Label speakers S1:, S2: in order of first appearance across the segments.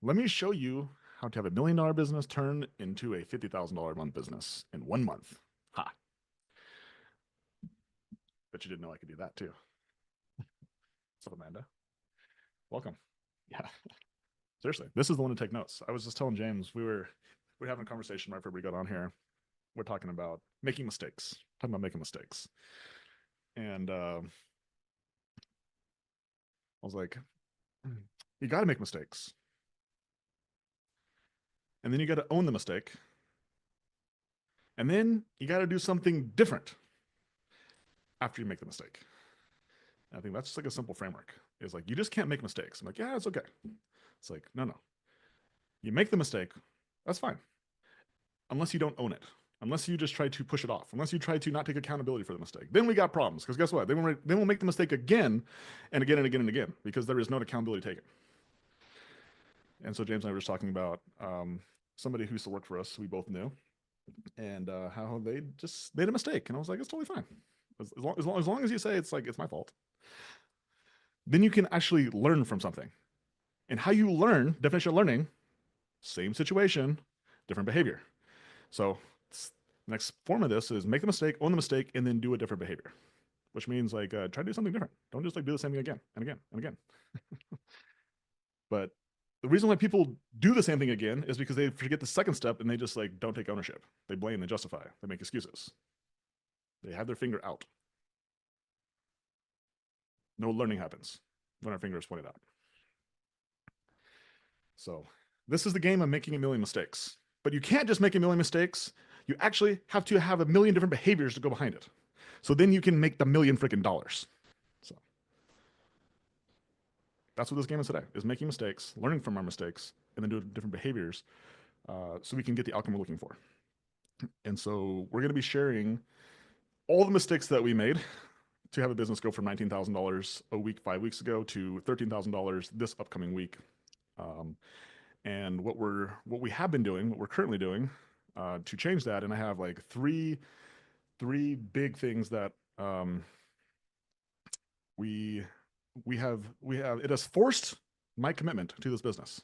S1: Let me show you how to have $1 million business turn into a $50,000 a month business in 1 month. Ha. Bet you didn't know I could do that too. What's up, Amanda? Welcome. Yeah. Seriously, this is the one to take notes. I was just telling James, we were having a conversation right before we got on here. We're talking about making mistakes, talking about making mistakes. And I was like, you got to make mistakes. And then you got to own the mistake. And then you got to do something different after you make the mistake. And I think that's just like a simple framework. Is like, you just can't make mistakes. I'm like, yeah, it's okay. It's like, no, no. You make the mistake, that's fine. Unless you don't own it. Unless you just try to push it off. Unless you try to not take accountability for the mistake. Then we got problems. Because guess what? They will make the mistake again and again and again and again because there is no accountability taken. And so James and I were just talking about somebody who used to work for us, we both knew, and how they just made a mistake. And I was like, it's totally fine. As long as you say it's like, it's my fault. Then you can actually learn from something. And how you learn, definition of learning, same situation, different behavior. So the next form of this is make the mistake, own the mistake, and then do a different behavior, which means like try to do something different. Don't just like do the same thing again and again and again. But the reason why people do the same thing again is because they forget the second step and they just like don't take ownership. They blame, they justify, they make excuses. They have their finger out. No learning happens when our finger is pointed out. So this is the game of making a million mistakes. But you can't just make a million mistakes. You actually have to have a million different behaviors to go behind it. So then you can make the million freaking dollars. So that's what this game is today, is making mistakes, learning from our mistakes, and then doing different behaviors so we can get the outcome we're looking for. And so we're going to be sharing all the mistakes that we made to have a business go from $19,000 a week 5 weeks ago to $13,000 this upcoming week. And what we have been doing, what we're currently doing to change that. And I have like three big things that we have it has forced my commitment to this business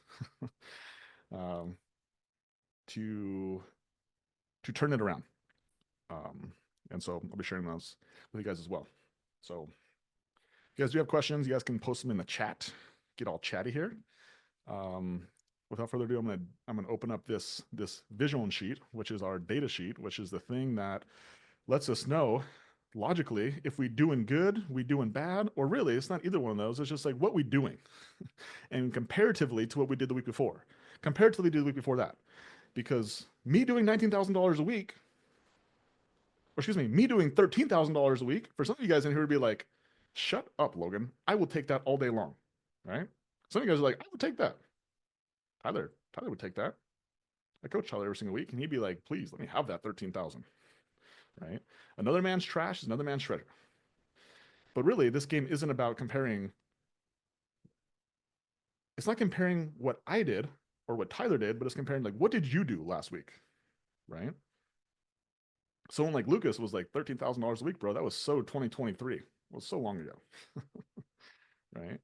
S1: um, to turn it around. And so I'll be sharing those with you guys as well. So if you guys do have questions, you guys can post them in the chat. Get all chatty here. Without further ado, I'm gonna open up this vision sheet, which is our data sheet, which is the thing that lets us know logically if we doing good, we doing bad, or really it's not either one of those. It's just like what we doing, and comparatively to what we did the week before, comparatively to the week before that, because me doing $19,000 a week, or excuse me doing $13,000 a week, for some of you guys in here would be like, shut up, Logan. I will take that all day long, right? Some of you guys are like, I would take that. Tyler would take that. I coach Tyler every single week, and he'd be like, please let me have that 13,000. Right? Another man's trash is another man's treasure. But really, this game isn't about comparing. It's not comparing what I did or what Tyler did, but it's comparing like, what did you do last week? Right? Someone like Lucas was like $13,000 a week, bro. That was so 2023. It was so long ago. Right?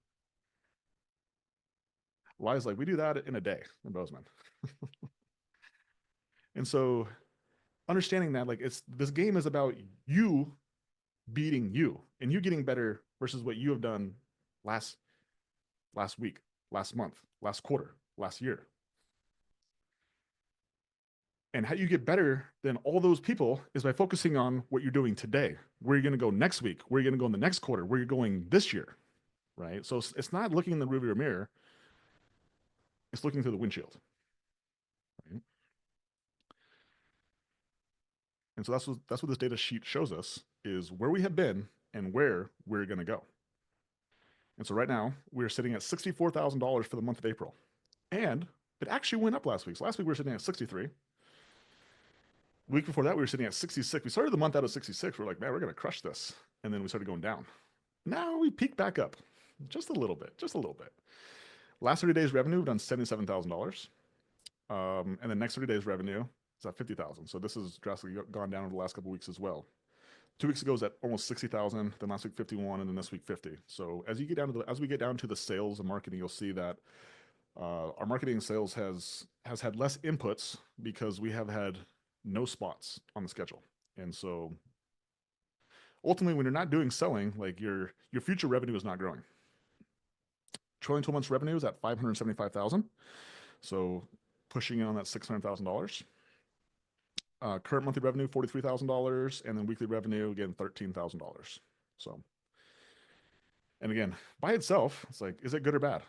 S1: Lies like, we do that in a day in Bozeman. And so understanding that like this game is about you beating you and you getting better versus what you have done last week, last month, last quarter, last year. And how you get better than all those people is by focusing on what you're doing today, where you're going to go next week, where you're going to go in the next quarter, where you're going this year, right? So it's not looking in the rearview mirror, it's looking through the windshield. Right? And so that's what this data sheet shows us is where we have been and where we're going to go. And so right now we're sitting at $64,000 for the month of April. And it actually went up last week. So last week we were sitting at 63. The week before that we were sitting at 66. We started the month out at 66. We're like, man, we're going to crush this. And then we started going down. Now we peaked back up just a little bit, just a little bit. Last 30 days revenue, we've done $77,000. And the next 30 days revenue is at 50,000. So this has drastically gone down over the last couple of weeks as well. 2 weeks ago was at almost 60,000, then last week 51, and then this week 50. So as we get down to the sales and marketing, you'll see that Our marketing and sales has had less inputs because we have had no spots on the schedule, and so ultimately, when you're not doing selling, like your future revenue is not growing. Trailing 12 months revenue is at 575,000, so pushing in on that $600,000. Current monthly revenue $43,000, and then weekly revenue again $13,000. So, and again, by itself, it's like, is it good or bad?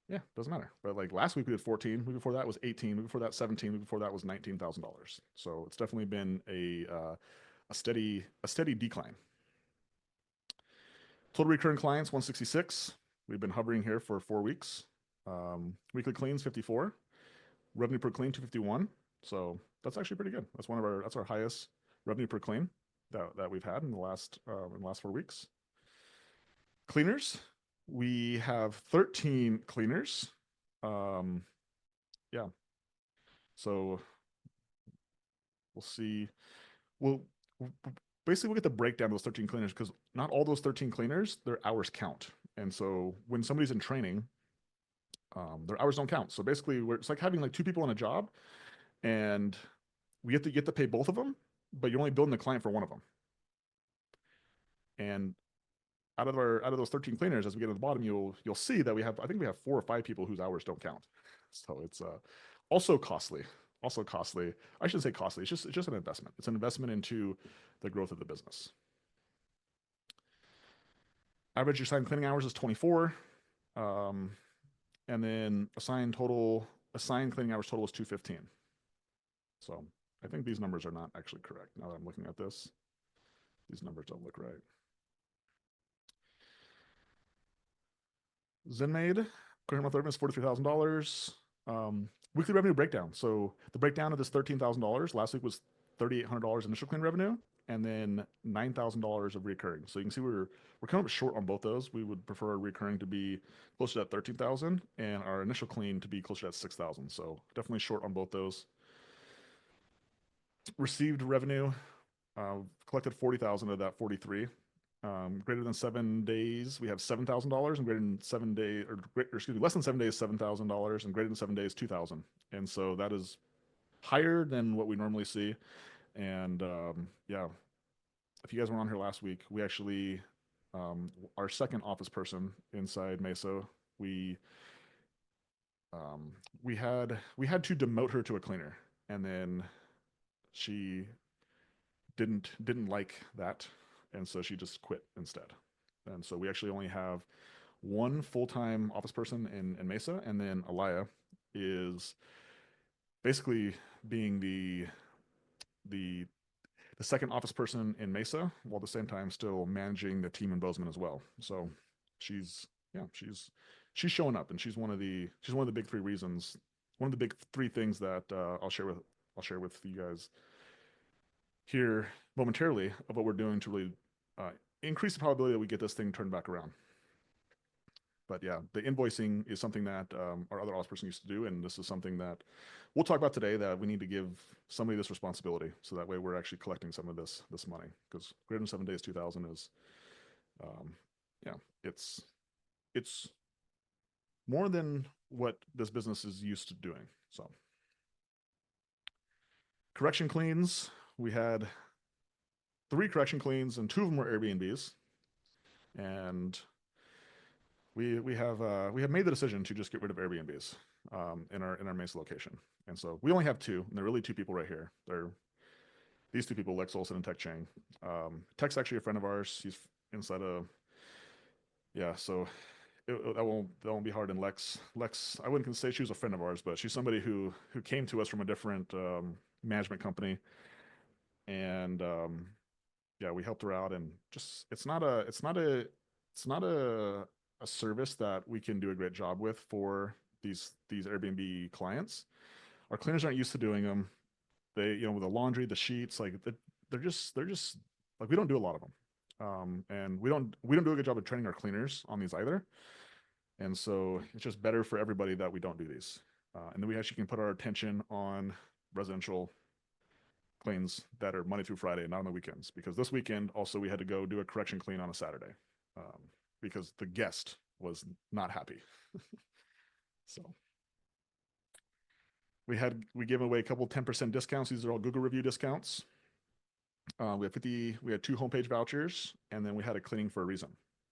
S1: Yeah, doesn't matter. But like last week we did 14. Week before that was 18. Week before that 17. Week before that was $19,000. So it's definitely been a steady decline. Total recurring clients 166. We've been hovering here for 4 weeks. Weekly cleans 54. Revenue per clean 251. So that's actually pretty good. That's our highest revenue per clean that we've had in the last 4 weeks. Cleaners, we have 13 cleaners. Yeah. So we'll see. We'll basically we'll get the breakdown of those 13 cleaners because not all those 13 cleaners, their hours count. And so when somebody's in training, their hours don't count. So basically, it's like having like two people on a job, and we have to get to pay both of them, but you're only building the client for one of them. And out of those 13 cleaners, as we get to the bottom, you'll see that I think we have 4 or 5 people whose hours don't count. So it's also costly. Also costly. I shouldn't say costly. It's just an investment. It's an investment into the growth of the business. Average assigned cleaning hours is 24. And then assigned cleaning hours total is 215. So I think these numbers are not actually correct. Now that I'm looking at this, these numbers don't look right. ZenMade, current month revenue is $43,000. Weekly revenue breakdown. So the breakdown of this $13,000 last week was $3,800 initial clean revenue, and then $9,000 of recurring. So you can see we're kind of short on both those. We would prefer our recurring to be closer to that 13,000, and our initial clean to be closer to that 6,000. So definitely short on both those. Received revenue, collected 40,000 of that 43. Greater than 7 days, we have $7,000, and greater than 7 days, less than 7 days, $7,000, and greater than 7 days, 2,000. And so that is higher than what we normally see. And yeah, if you guys weren't on here last week, we actually, our second office person inside Mesa, we had to demote her to a cleaner, and then she didn't like that, and so she just quit instead. And so we actually only have one full-time office person in Mesa, and then Alaya is basically being the second office person in Mesa, while at the same time still managing the team in Bozeman as well. So she's showing up, and she's one of the big 3 reasons, one of the big 3 things that I'll share with you guys here momentarily of what we're doing to really increase the probability that we get this thing turned back around. But yeah, the invoicing is something that our other office person used to do, and this is something that we'll talk about today, that we need to give somebody this responsibility, so that way we're actually collecting some of this money, because greater than 7 days, 2,000 is, yeah, it's more than what this business is used to doing. So correction cleans, we had 3 correction cleans, and 2 of them were Airbnbs, and we have made the decision to just get rid of Airbnbs in our Mesa location. And so we only have 2, and they're really 2 people right here. They're these 2 people, Lex Olson and Tech Chang. Tech's actually a friend of ours. He's inside a, yeah, so that won't be hard. And Lex, I wouldn't say she was a friend of ours, but she's somebody who came to us from a different management company, and yeah, we helped her out. And just it's not a service that we can do a great job with for these Airbnb clients. Our cleaners aren't used to doing them. They, with the laundry, the sheets, like they're just like, we don't do a lot of them, and we don't do a good job of training our cleaners on these either. And so it's just better for everybody that we don't do these, and then we actually can put our attention on residential cleans that are Monday through Friday, not on the weekends. Because this weekend also we had to go do a correction clean on a Saturday, because the guest was not happy. So we gave away a couple 10% discounts. These are all Google review discounts. We had two homepage vouchers, and then we had a cleaning for a reason.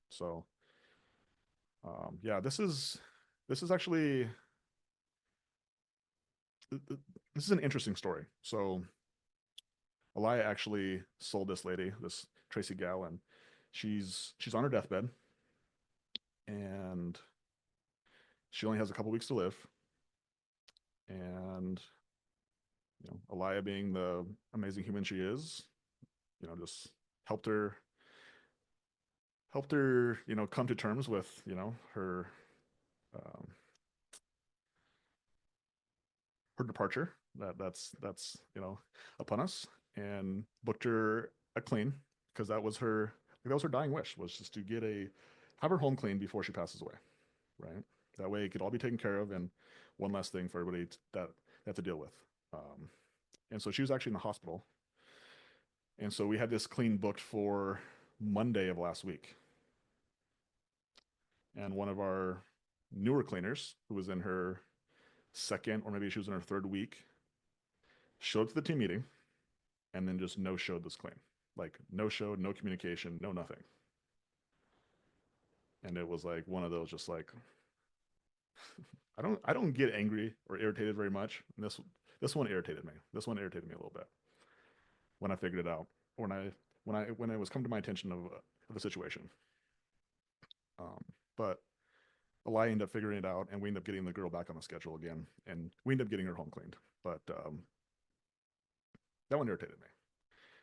S1: So yeah, this is actually this is an interesting story. So Elia actually sold this lady, this Tracy gal, and she's on her deathbed, and she only has a couple weeks to live. And Elia, being the amazing human she is, just helped her come to terms with her um, her departure. That's upon us, and booked her a clean because that was her dying wish, was just to have her home clean before she passes away, right? That way it could all be taken care of, and one less thing for everybody that they have to deal with. And so she was actually in the hospital, and so we had this clean booked for Monday of last week. And one of our newer cleaners, who was in her second, or maybe she was in her third week, showed up to the team meeting and then just no showed this clean. Like no showed, no communication, no nothing. And it was like one of those just like I don't get angry or irritated very much. And this one irritated me. This one irritated me a little bit when I figured it out. When it was come to my attention of the situation. But Eli ended up figuring it out, and we ended up getting the girl back on the schedule again, and we ended up getting her home cleaned. But that one irritated me,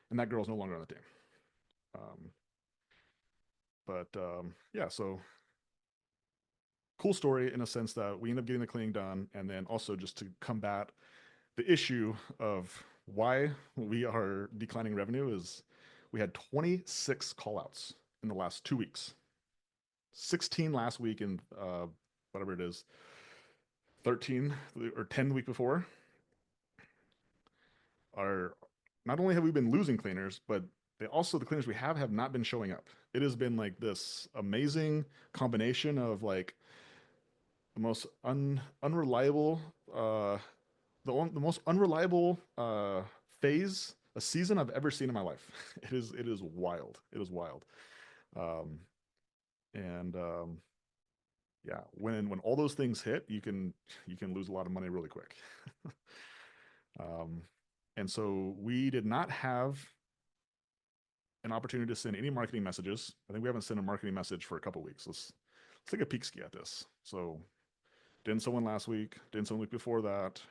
S1: and that girl's no longer on the team. Um, but yeah, so cool story in a sense that we ended up getting the cleaning done, and then also just to combat the issue of why we are declining revenue is we had 26 callouts in the last 2 weeks, 16 last week, and whatever it is, 13 or 10 the week before. Are not only have we been losing cleaners, but the cleaners we have not been showing up. It has been like this amazing combination of like the most unreliable the most unreliable phase a season I've ever seen in my life. It is wild. It is wild. Um, and yeah, when all those things hit, you can lose a lot of money really quick. um, and so we did not have an opportunity to send any marketing messages. I think we haven't sent a marketing message for a couple weeks. Let's take a peek ski at this. So didn't someone last week, didn't someone week before that,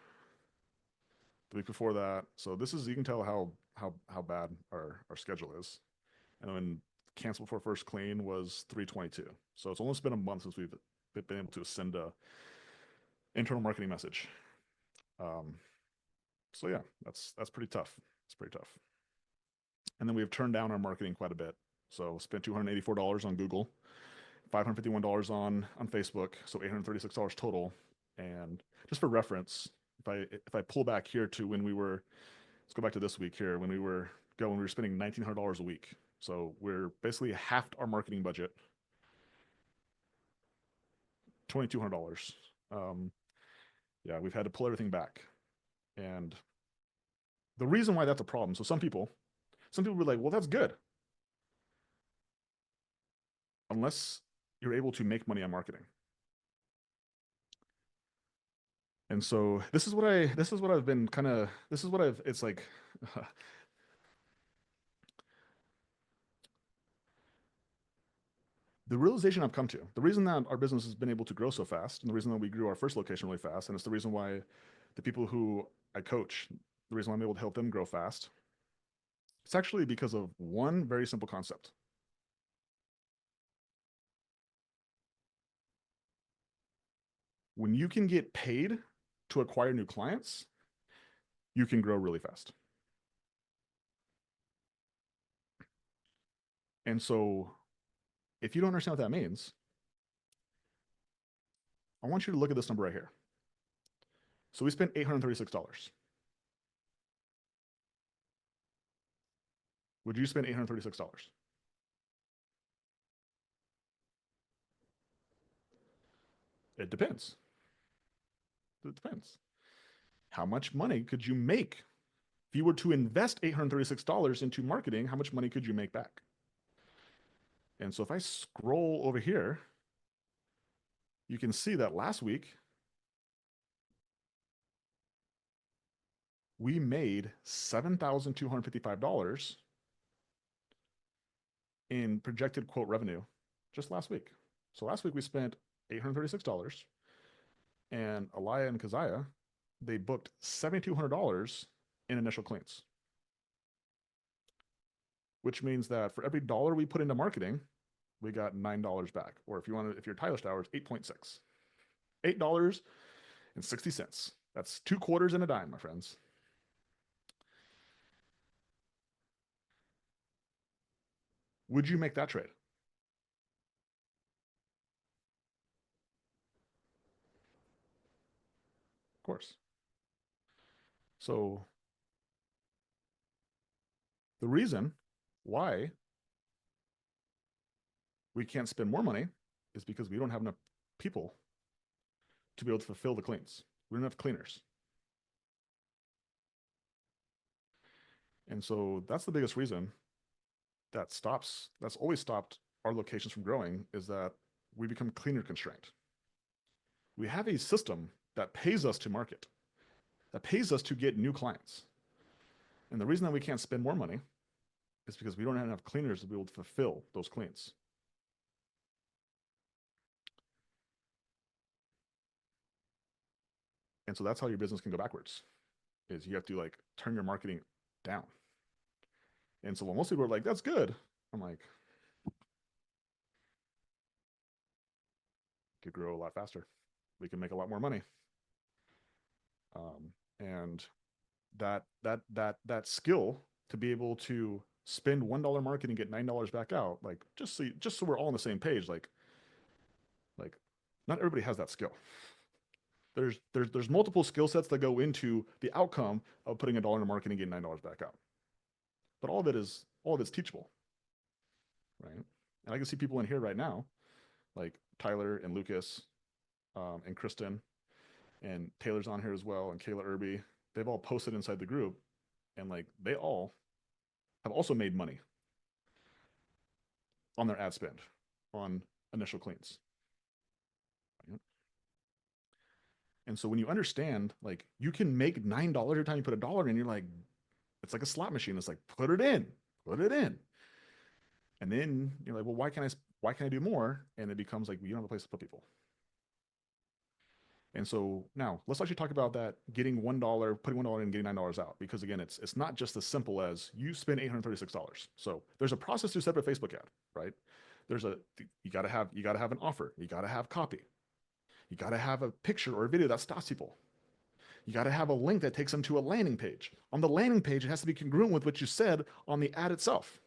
S1: the week before that. So this is, you can tell how bad our schedule is. And then cancel before first clean was 322. So it's almost been a month since we've been able to send a internal marketing message. So yeah, that's pretty tough. It's pretty tough. And then we have turned down our marketing quite a bit. So spent $284 on Google, $551 on Facebook, so $836 total. And just for reference, if I pull back here to when we were, let's go back to this week here, when we were spending $1,900 a week. So we're basically halved our marketing budget, $2,200. Yeah, we've had to pull everything back. And the reason why that's a problem, so some people were like, well, that's good. Unless you're able to make money on marketing. And so this is what I've been kind of, it's like, the realization I've come to, the reason that our business has been able to grow so fast, and the reason that we grew our first location really fast, and it's the reason why the people who I coach, the reason why I'm able to help them grow fast, it's actually because of one very simple concept. When you can get paid to acquire new clients, you can grow really fast. And so if you don't understand what that means, I want you to look at this number right here. So we spent $836. Would you spend $836? It depends. It depends. How much money could you make if you were to invest $836 into marketing? How much money could you make back? And so if I scroll over here, you can see that last week we made $7,255 in projected quote revenue just last week. So last week we spent $836, and Alaya and Kazaya, they booked $7,200 in initial cleans, which means that for every dollar we put into marketing, we got $9 back. Or if you want to, if you're Tyler Stowers, 8.6, $8.60. That's 2 quarters and a dime, my friends. Would you make that trade? Of course. So the reason why we can't spend more money is because we don't have enough people to be able to fulfill the cleans. We don't have cleaners. And so that's the biggest reason that's always stopped our locations from growing, is that we become cleaner constrained. We have a system that pays us to market, that pays us to get new clients. And the reason that we can't spend more money is because we don't have enough cleaners to be able to fulfill those cleans. And so that's how your business can go backwards, is you have to like turn your marketing down. And so when most people are like, that's good, I'm like, could grow a lot faster. We can make a lot more money. And that skill to be able to spend $1 marketing and get $9 back out, like just so we're all on the same page, like not everybody has that skill. There's multiple skill sets that go into the outcome of putting $1 in marketing and getting $9 back out. But all of it's teachable, right? And I can see people in here right now, like Tyler and Lucas, and Kristen, and Taylor's on here as well, and Kayla Irby. They've all posted inside the group, and like they all have also made money on their ad spend on initial cleans. Right? And so when you understand, like you can make $9 every time you put $1 in, you're like, it's like a slot machine. It's like put it in, put it in, and then you're like, well, why can't I do more? And it becomes like you don't have a place to put people. And so now let's actually talk about that, getting $1, putting $1 in and getting $9 out. Because again, it's not just as simple as you spend $836. So there's a process to set up a Facebook ad, right? You gotta have an offer, you gotta have copy, you gotta have a picture or a video that stops people. You gotta have a link that takes them to a landing page. On the landing page, it has to be congruent with what you said on the ad itself.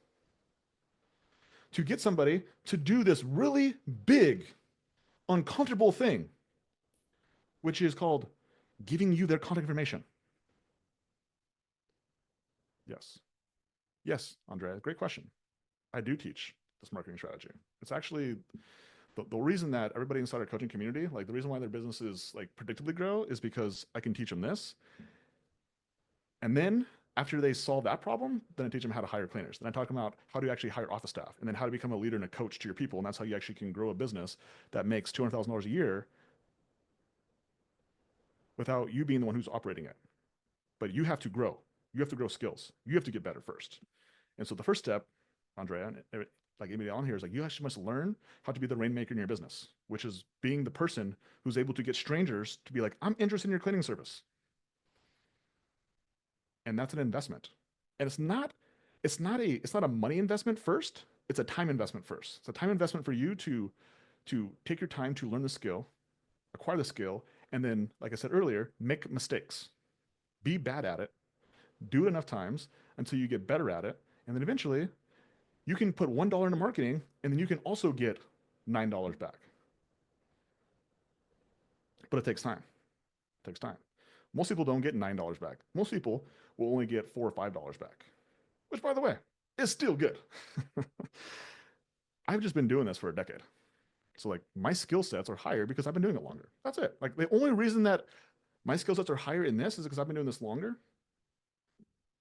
S1: To get somebody to do this really big, uncomfortable thing, which is called giving you their contact information. Yes. Yes, Andrea, great question. I do teach this marketing strategy. It's actually the reason that everybody inside our coaching community, like the reason why their businesses like predictably grow, is because I can teach them this. And then after they solve that problem, then I teach them how to hire cleaners. Then I talk about how to actually hire office staff, and then how to become a leader and a coach to your people. And that's how you actually can grow a business that makes $200,000 a year without you being the one who's operating it. But you have to grow. You have to grow skills. You have to get better first. And so the first step, Andrea, like anybody on here, is like you actually must learn how to be the rainmaker in your business, which is being the person who's able to get strangers to be like, I'm interested in your cleaning service. And that's an investment. And it's not a money investment first. It's a time investment first. It's a time investment for you to take your time to learn the skill, acquire the skill, and then, like I said earlier, make mistakes. Be bad at it. Do it enough times until you get better at it. And then eventually you can put $1 into marketing, and then you can also get $9 back. But it takes time. It takes time. Most people don't get $9 back. Most people will only get $4 or $5 back, which, by the way, is still good. I've just been doing this for a decade. So like my skill sets are higher because I've been doing it longer. That's it. Like the only reason that my skill sets are higher in this is because I've been doing this longer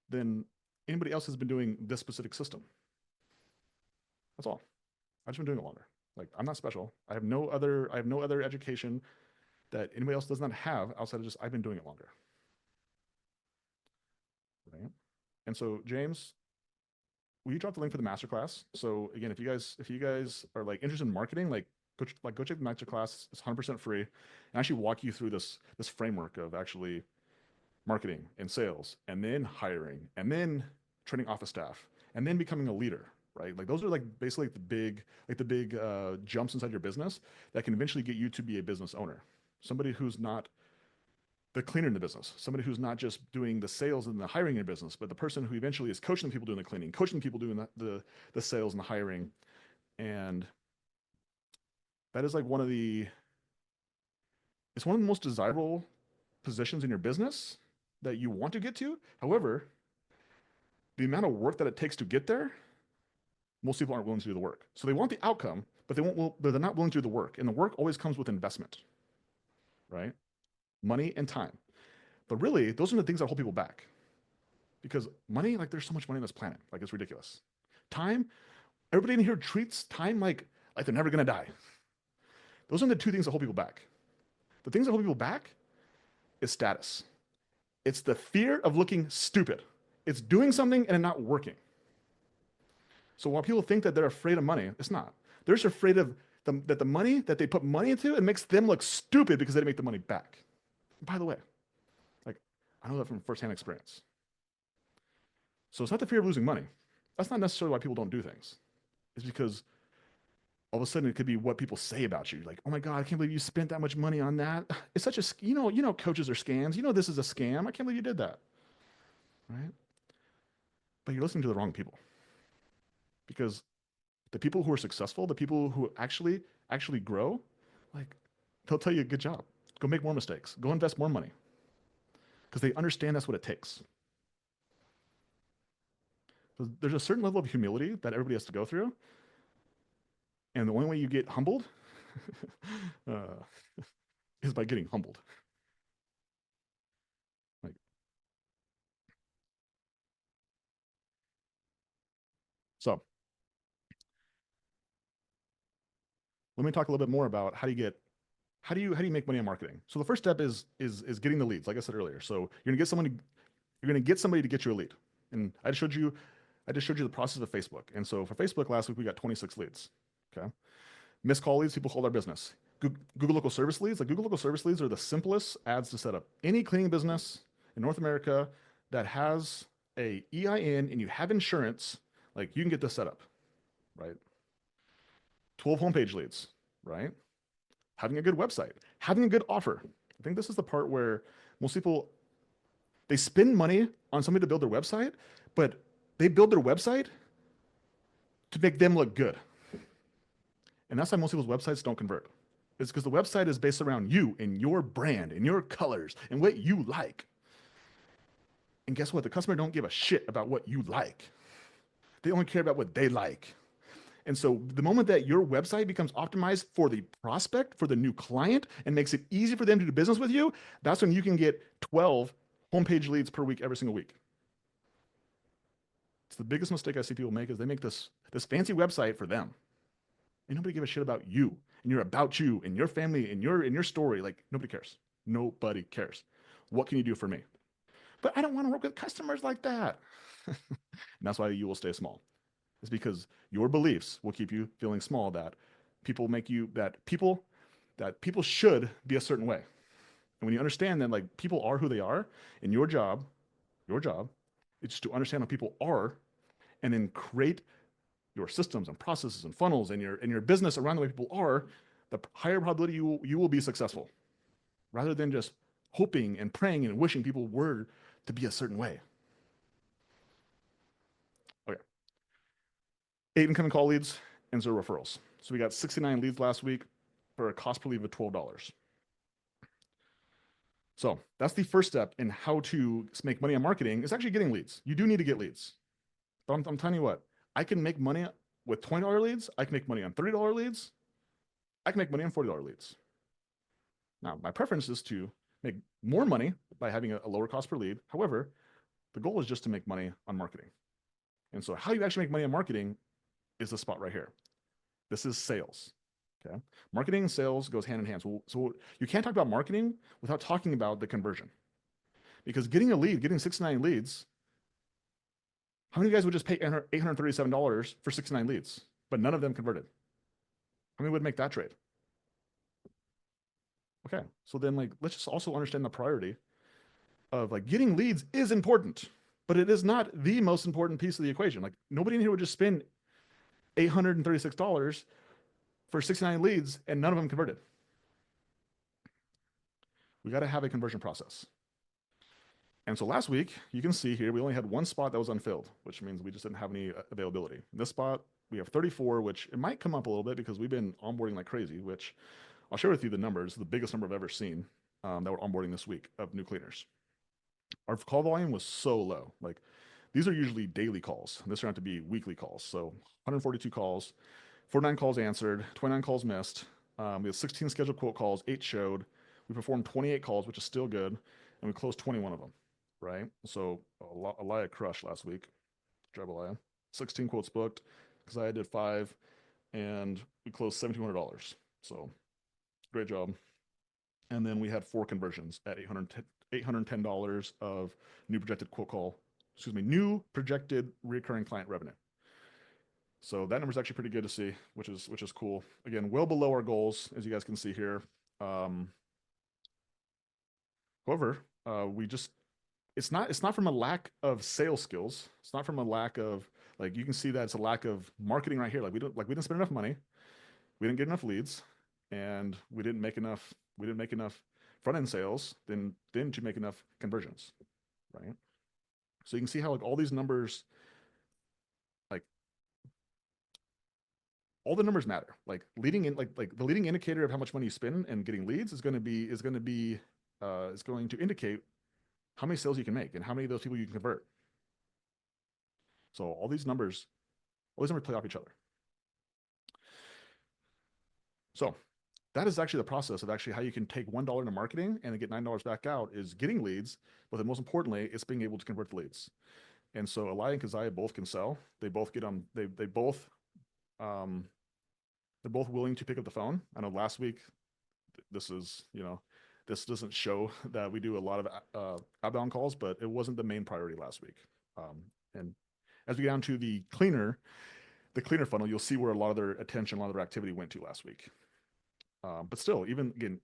S1: than anybody else has been doing this specific system. That's all. I've just been doing it longer. Like I'm not special. I have no other education that anybody else does not have outside of just I've been doing it longer. Right. And so James, will you drop the link for the masterclass? So again, if you guys are like interested in marketing, go check the masterclass. It's 100% free, and actually walk you through this framework of actually marketing and sales, and then hiring, and then training office staff, and then becoming a leader. Right? Like those are like basically like the big jumps inside your business that can eventually get you to be a business owner, somebody who's not the cleaner in the business, somebody who's not just doing the sales and the hiring in your business, but the person who eventually is coaching the people doing the cleaning, coaching the people doing the sales and the hiring. And that is like it's one of the most desirable positions in your business that you want to get to. However, the amount of work that it takes to get there, most people aren't willing to do the work. So they want the outcome, but but they're not willing to do the work. And the work always comes with investment, right? Money and time. But really, those are the things that hold people back. Because money, like there's so much money on this planet, like it's ridiculous. Time, everybody in here treats time like they're never gonna die. Those are the two things that hold people back. The things that hold people back is status. It's the fear of looking stupid. It's doing something and it not working. So while people think that they're afraid of money, it's not. They're just afraid of that the money that they put money into, it makes them look stupid because they didn't make the money back. And by the way, like I know that from firsthand experience. So it's not the fear of losing money. That's not necessarily why people don't do things. It's because all of a sudden it could be what people say about you. Like, oh my God, I can't believe you spent that much money on that. It's such a, coaches are scams. You know, this is a scam. I can't believe you did that. Right. But you're listening to the wrong people, because the people who are successful, the people who actually grow, like they'll tell you, good job. Go make more mistakes. Go invest more money, because they understand that's what it takes. So there's a certain level of humility that everybody has to go through. And the only way you get humbled uh, is by getting humbled. Like, so let me talk a little bit more about how do you make money on marketing. So the first step is getting the leads, like I said earlier. So you're gonna get somebody to get you a lead. And I just showed you the process of Facebook. And so for Facebook last week we got 26 leads. Okay. Missed call leads, people called our business. Google local service leads, like Google local service leads are the simplest ads to set up. Any cleaning business in North America that has a EIN and you have insurance, like you can get this set up, right? 12 homepage leads, right? Having a good website, having a good offer. I think this is the part where most people, they spend money on somebody to build their website, but they build their website to make them look good. And that's why most people's websites don't convert. It's because the website is based around you and your brand and your colors and what you like. And guess what? The customer don't give a shit about what you like. They only care about what they like. And so the moment that your website becomes optimized for the prospect, for the new client, and makes it easy for them to do business with you, that's when you can get 12 homepage leads per week, every single week. It's the biggest mistake I see people make, is they make this fancy website for them. And nobody gives a shit about you and you're about you and your family and your story. Like nobody cares. Nobody cares. What can you do for me? But I don't want to work with customers like that. And that's why you will stay small. It's because your beliefs will keep you feeling small, that people should be a certain way. And when you understand that like people are who they are, and your job is to understand how people are and then create your systems and processes and funnels and your business around the way people are, the higher probability you will be successful, rather than just hoping and praying and wishing people were to be a certain way. Okay. 8 incoming call leads and 0 referrals. So we got 69 leads last week for a cost per lead of $12. So that's the first step in how to make money on marketing, is actually getting leads. You do need to get leads. But I'm telling you what, I can make money with $20 leads. I can make money on $30 leads. I can make money on $40 leads. Now, my preference is to make more money by having a lower cost per lead. However, the goal is just to make money on marketing. And so how you actually make money on marketing is the spot right here. This is sales. Okay. Marketing and sales goes hand in hand. So you can't talk about marketing without talking about the conversion. Because getting a lead, getting 69 leads, how many of you guys would just pay $837 for 69 leads, but none of them converted? How many would make that trade? Okay. So then like, let's just also understand the priority of like getting leads is important, but it is not the most important piece of the equation. Like nobody in here would just spend $836 for 69 leads and none of them converted. We got to have a conversion process. And so last week, you can see here, we only had one spot that was unfilled, which means we just didn't have any availability. In this spot, we have 34, which it might come up a little bit because we've been onboarding like crazy, which I'll share with you the numbers, the biggest number I've ever seen that we're onboarding this week of new cleaners. Our call volume was so low. Like these are usually daily calls. This turned out to be weekly calls. So 142 calls, 49 calls answered, 29 calls missed. We had 16 scheduled quote calls, 8 showed. We performed 28 calls, which is still good, and we closed 21 of them, right? So Elia crushed last week. Drive Elia. 16 quotes booked because I did 5, and we closed $1,700. So great job. And then we had 4 conversions at $810 of new projected quote call, new projected recurring client revenue. So that number is actually pretty good to see, which is cool. Again, well below our goals, as you guys can see here. However, it's not from a lack of sales skills. It's not from a lack of like you can see that it's a lack of marketing right here. Like we didn't spend enough money, we didn't get enough leads, and we didn't make enough front end sales. Then didn't you make enough conversions, right? So you can see how like all these numbers, like all the numbers matter. Like leading in like the leading indicator of how much money you spend and getting leads is going to indicate how many sales you can make and how many of those people you can convert. So all these numbers play off each other. So that is actually the process of actually how you can take $1 into marketing and get $9 back out is getting leads, but then most importantly, it's being able to convert the leads. And so Elia and Keziah both can sell. They both get on. They're both willing to pick up the phone. I know last week, this doesn't show that we do a lot of outbound calls, but it wasn't the main priority last week. And as we get down to the cleaner funnel, you'll see where a lot of their attention, a lot of their activity went to last week. But still, even again,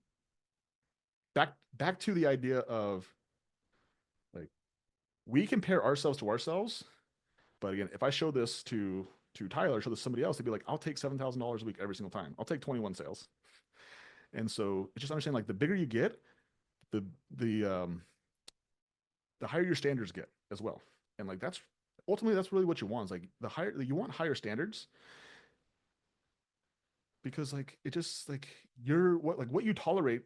S1: back to the idea of like we compare ourselves to ourselves. But again, if I show this to Tyler, show this to somebody else, they'd be like, I'll take $7,000 a week every single time. I'll take 21 sales. And so just understand like the bigger you get, the higher your standards get as well. And like that's really what you want. Is like you want higher standards because like it just like what you tolerate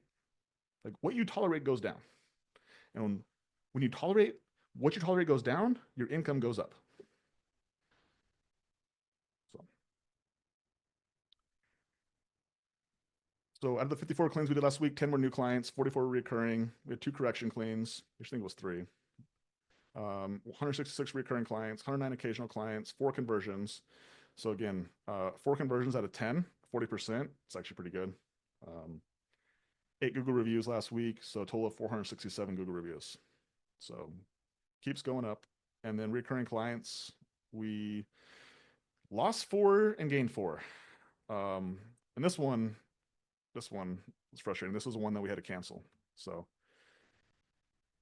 S1: goes down. And when you tolerate what you tolerate goes down, your income goes up. So out of the 54 claims we did last week, 10 were new clients, 44 were recurring. We had 2 correction claims. I think it was 3. 166 recurring clients, 109 occasional clients, 4 conversions. So again, 4 conversions out of 10, 40%. It's actually pretty good. 8 Google reviews last week, so a total of 467 Google reviews. So keeps going up. And then recurring clients, we lost 4 and gained 4. And this one was frustrating. This was the one that we had to cancel. So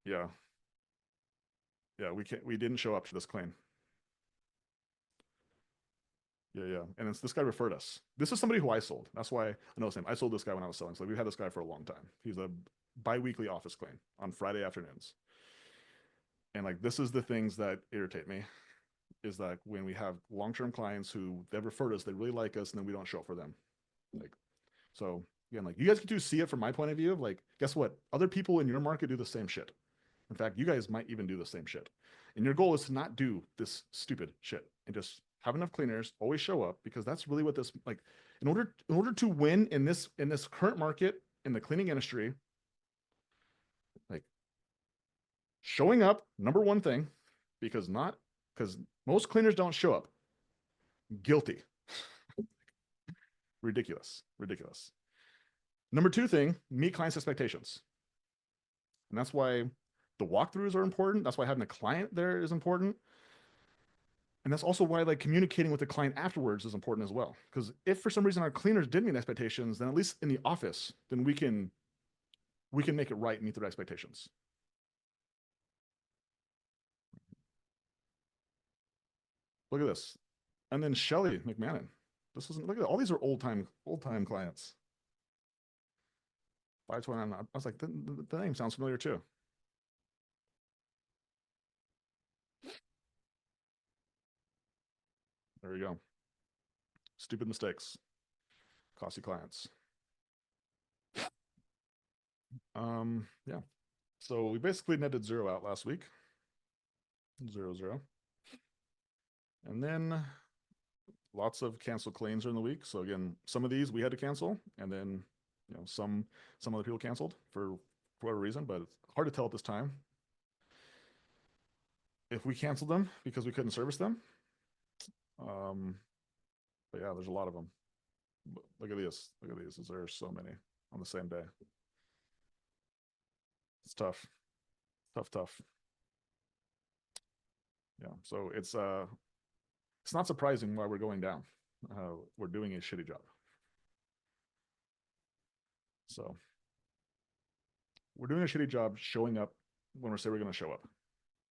S1: yeah, we didn't show up to this claim. Yeah. And this guy referred us. This is somebody who I sold. That's why I know his name. I sold this guy when I was selling. So we've had this guy for a long time. He's a bi-weekly office claim on Friday afternoons. And like, this is the things that irritate me is that when we have long-term clients who they've referred us, they really like us, and then we don't show up for them. Like, so again, like you guys get to see it from my point of view of like, guess what? Other people in your market do the same shit. In fact, you guys might even do the same shit. And your goal is to not do this stupid shit and just have enough cleaners, always show up, because that's really what this like in order to win in this current market in the cleaning industry, Showing up, number one thing, because most cleaners don't show up. Guilty. Ridiculous. Ridiculous. Number two thing, meet clients' expectations. And that's why the walkthroughs are important. That's why having a client there is important. And that's also why like communicating with the client afterwards is important as well. Because if for some reason our cleaners did meet expectations, then at least in the office, then we can make it right and meet their expectations. Look at this. And then Shelly McMahon. This isn't look at all these are old time clients. 529. I was like, the name sounds familiar too. There you go. Stupid mistakes cost you clients. Yeah. So we basically netted 0 out last week. 0, 0. And then lots of canceled claims during the week. So again, some of these we had to cancel, and then some other people canceled for whatever reason, but it's hard to tell at this time if we canceled them because we couldn't service them. But yeah, there's a lot of them. Look at these. Look at these. There are so many on the same day. It's tough. Tough. Yeah. So it's not surprising why we're going down. We're doing a shitty job. So we're doing a shitty job showing up when we say we're going to show up.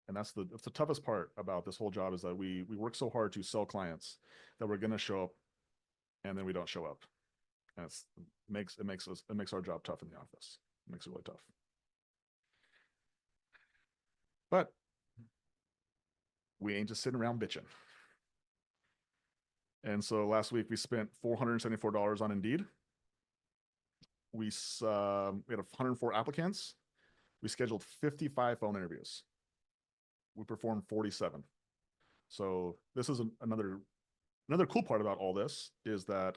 S1: And that's the toughest part about this whole job is that we work so hard to sell clients that we're going to show up and then we don't show up. And it makes our job tough in the office. It makes it really tough. But we ain't just sitting around bitching. And so last week we spent $474 on Indeed. We had 104 applicants. We scheduled 55 phone interviews. We performed 47. So this is another cool part about all this is that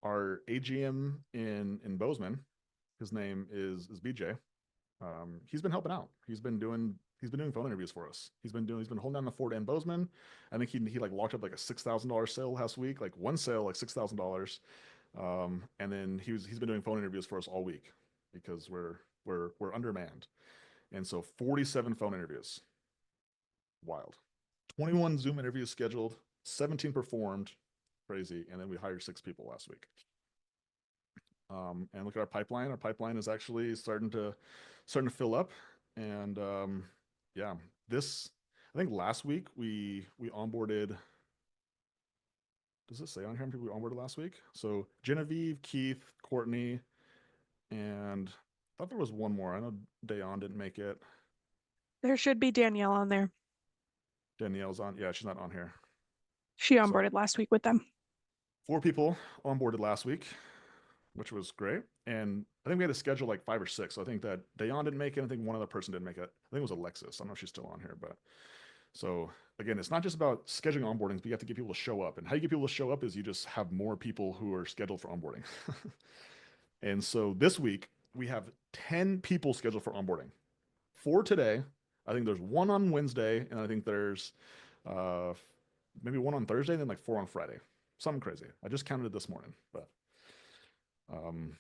S1: our AGM in Bozeman, his name is BJ. He's been helping out. He's been doing phone interviews for us. He's been holding down the fort in Bozeman. I think he like locked up like a $6,000 sale last week, like one sale, like $6,000. And then he's been doing phone interviews for us all week because we're undermanned. And so 47 phone interviews. Wild. 21 Zoom interviews scheduled, 17 performed, crazy. And then we hired 6 people last week. And look at our pipeline. Our pipeline is actually starting to fill up. And yeah, I think last week we onboarded. Does it say on here how many people we onboarded last week? So Genevieve, Keith, Courtney, and I thought there was one more. I know Dayon didn't make it.
S2: There should be Danielle on there.
S1: Danielle's on. Yeah, she's not on here.
S2: She onboarded last week with them.
S1: 4 people onboarded last week, which was great. And I think we had to schedule like 5 or 6. So I think that Dayon didn't make it. I think one other person didn't make it. I think it was Alexis. I don't know if she's still on here, but so again, it's not just about scheduling onboardings, but you have to get people to show up. And how you get people to show up is you just have more people who are scheduled for onboarding. And so this week we have 10 people scheduled for onboarding. 4 today. I think there's 1 on Wednesday, and I think there's maybe 1 on Thursday, and then like 4 on Friday. Something crazy. I just counted it this morning, but and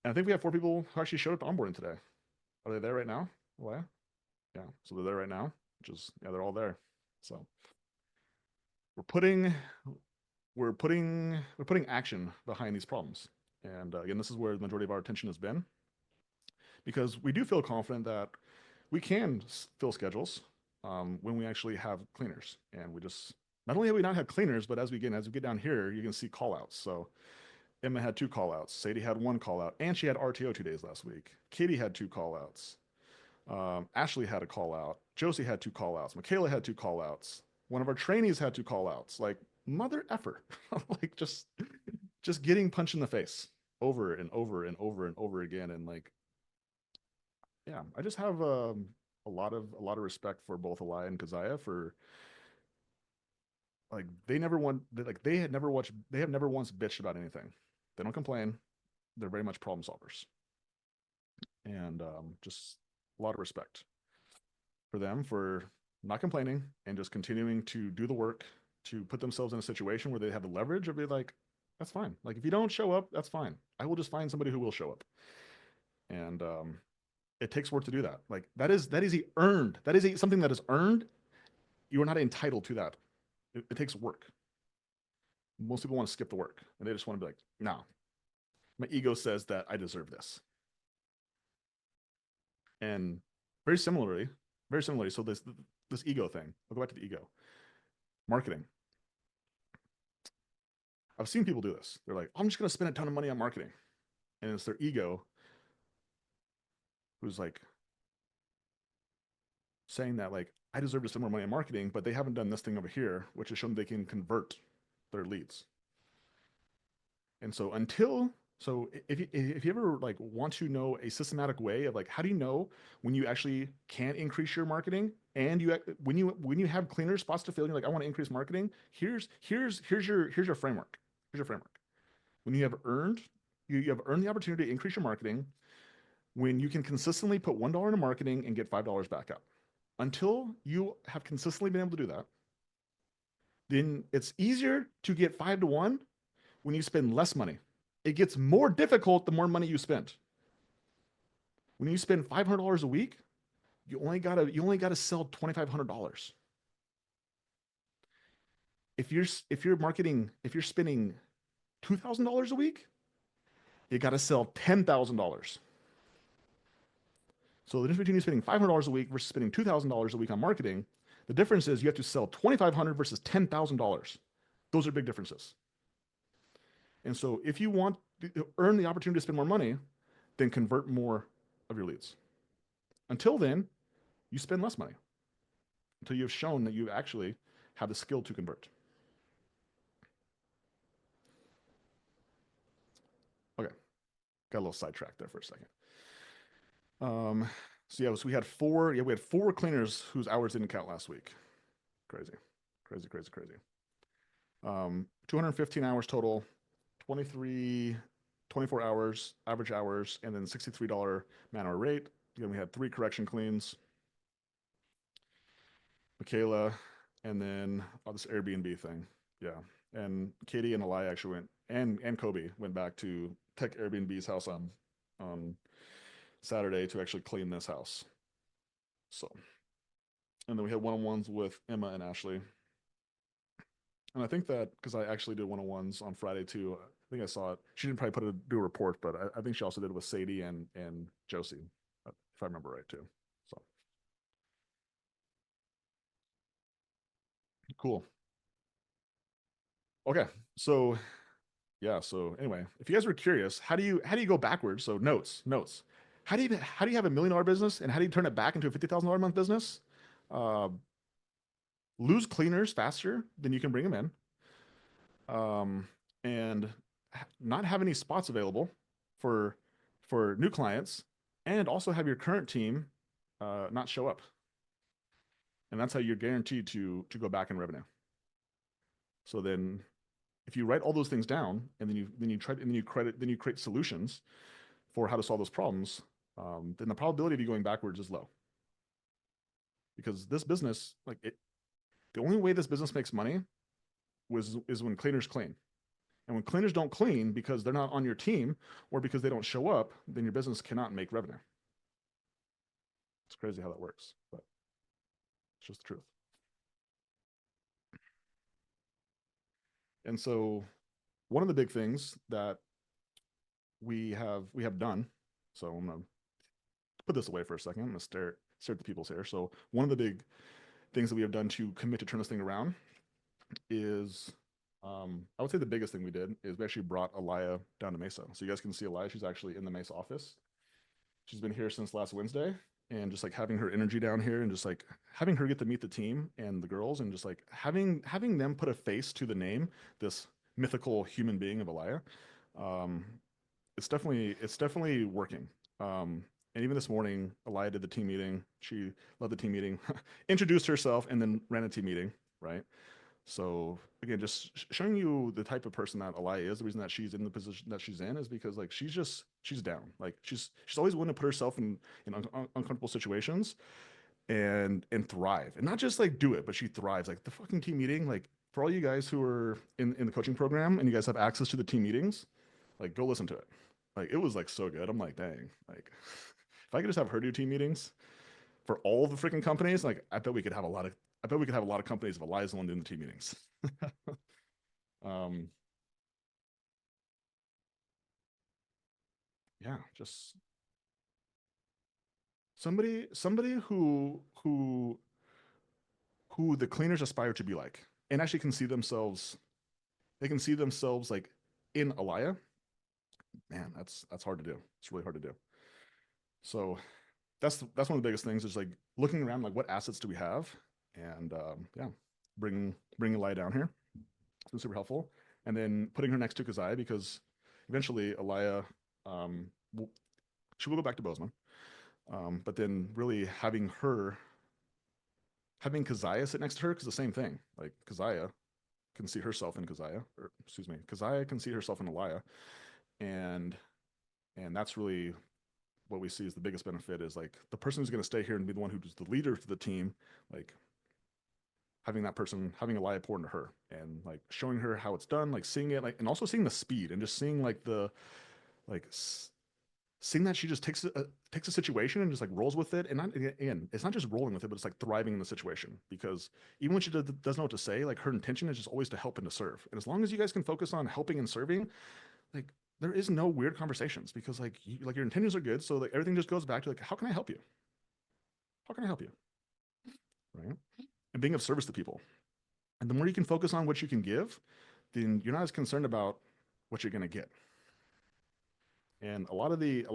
S1: I think we have 4 people who actually showed up to onboarding today. Are they there right now? Well, yeah. So they're there right now, which is yeah, they're all there. So we're putting action behind these problems. And again, this is where the majority of our attention has been, because we do feel confident that we can fill schedules when we actually have cleaners. And we just not only have we not had cleaners, but as we get down here, you can see call outs. So Emma had 2 call outs. Sadie had 1 call out, and she had RTO 2 days last week. Katie had 2 call outs. Ashley had a call out. Josie had 2 call outs. Michaela had 2 call outs. One of our trainees had 2 call outs. Like mother effer. Like just getting punched in the face over and over and over and over again. And like, yeah, I just have a lot of respect for both Aliyah and Keziah for like they have never once bitched about anything. They don't complain. They're very much problem solvers. And just a lot of respect for them for not complaining and just continuing to do the work to put themselves in a situation where they have the leverage of be like, that's fine. Like if you don't show up, that's fine. I will just find somebody who will show up. And it takes work to do that. Like that is earned. That is something that is earned. You are not entitled to that. It takes work. Most people want to skip the work and they just want to be like, no, my ego says that I deserve this. And very similarly, so this ego thing. I'll go back to the ego. Marketing. I've seen people do this. They're like, I'm just going to spend a ton of money on marketing. And it's their ego who's like saying that like, I deserve to spend more money on marketing, but they haven't done this thing over here, which has shown they can convert their leads. And so if you ever like want to know a systematic way of like how do you know when you actually can increase your marketing and when you have cleaner spots to fill and you're like I want to increase marketing, here's your framework. Here's your framework. When you have earned the opportunity to increase your marketing, when you can consistently put $1 into marketing and get $5 back up. Until you have consistently been able to do that, then it's easier to get 5 to 1 when you spend less money. It gets more difficult the more money you spend. When you spend $500 a week, you only gotta sell $2,500. If you're spending $2,000 a week, you gotta sell $10,000. So the difference between you spending $500 a week versus spending $2,000 a week on marketing, the difference is you have to sell $2,500 versus $10,000. Those are big differences. And so if you want to earn the opportunity to spend more money, then convert more of your leads. Until then, you spend less money until you've shown that you actually have the skill to convert. Okay, got a little sidetracked there for a second. So we had four cleaners whose hours didn't count last week. Crazy. 215 hours total, 24 hours, average hours, and then $63 man-hour rate. Again, we had 3 correction cleans. Michaela, and then this Airbnb thing. Yeah. And Katie and Eli actually went, and Kobe went back to Tech Airbnb's house on Saturday to actually clean this house. So, and then we had one-on-ones with Emma and Ashley. And I think that because I actually did one-on-ones on Friday too. I think I saw it. She didn't probably do a report, but I think she also did it with Sadie and Josie, if I remember right too. So cool. Okay, so yeah. So anyway, if you guys were curious, how do you go backwards? So notes. How do you have a $1 million business and how do you turn it back into a $50,000 a month business? Uh, lose cleaners faster than you can bring them in, and not have any spots available for new clients, and also have your current team not show up. And that's how you're guaranteed to go back in revenue. So then, if you write all those things down and then you create solutions for how to solve those problems, then the probability of you going backwards is low. Because this business, the only way this business makes money is when cleaners clean. And when cleaners don't clean because they're not on your team or because they don't show up, then your business cannot make revenue. It's crazy how that works, but it's just the truth. And so one of the big things that we have done, so I'm gonna put this away for a second. I'm gonna stare at the people's here. So one of the big things that we have done to commit to turn this thing around is, I would say the biggest thing we did is we actually brought Alaya down to Mesa. So you guys can see Alaya, she's actually in the Mesa office. She's been here since last Wednesday, and just like having her energy down here and just like having her get to meet the team and the girls and just like having them put a face to the name, this mythical human being of Alaya. It's definitely working. And even this morning, Alaya did the team meeting. She led the team meeting, introduced herself, and then ran a team meeting, right? So again, just showing you the type of person that Alaya is. The reason that she's in the position that she's in is because like she's she's down. Like she's always willing to put herself in uncomfortable situations and thrive, and not just like do it, but she thrives. Like the fucking team meeting, like for all you guys who are in the coaching program and you guys have access to the team meetings, like go listen to it. Like it was like so good. I'm like, dang, like if I could just have her do team meetings for all the freaking companies, like I bet we could have a lot of companies if Elias one doing the team meetings. um, yeah, just somebody who the cleaners aspire to be like, and actually can see themselves. They can see themselves like in Alaya. Man, that's hard to do. It's really hard to do. So that's one of the biggest things is like looking around, like what assets do we have, and yeah, bring Alaya down here. It's been super helpful, and then putting her next to Kazaya because eventually Alaya, um, will, she will go back to Bozeman, but then really having Kazaya sit next to her because the same thing, like Kazaya can see herself in Kazaya, or excuse me, Kazaya can see herself in Alaya, and that's really what we see is the biggest benefit is like the person who's going to stay here and be the one who's the leader to the team, like having that person having Alaya pour into her and like showing her how it's done, like seeing it, like and also seeing the speed and just seeing like the like seeing that she just takes a situation and just like rolls with it. And not, again, it's not just rolling with it, but it's like thriving in the situation because even when she doesn't know what to say, like her intention is just always to help and to serve. And as long as you guys can focus on helping and serving, like there is no weird conversations because like your intentions are good. So like everything just goes back to like, how can I help you? How can I help you? Right. And being of service to people. And the more you can focus on what you can give, then you're not as concerned about what you're going to get. And a lot of the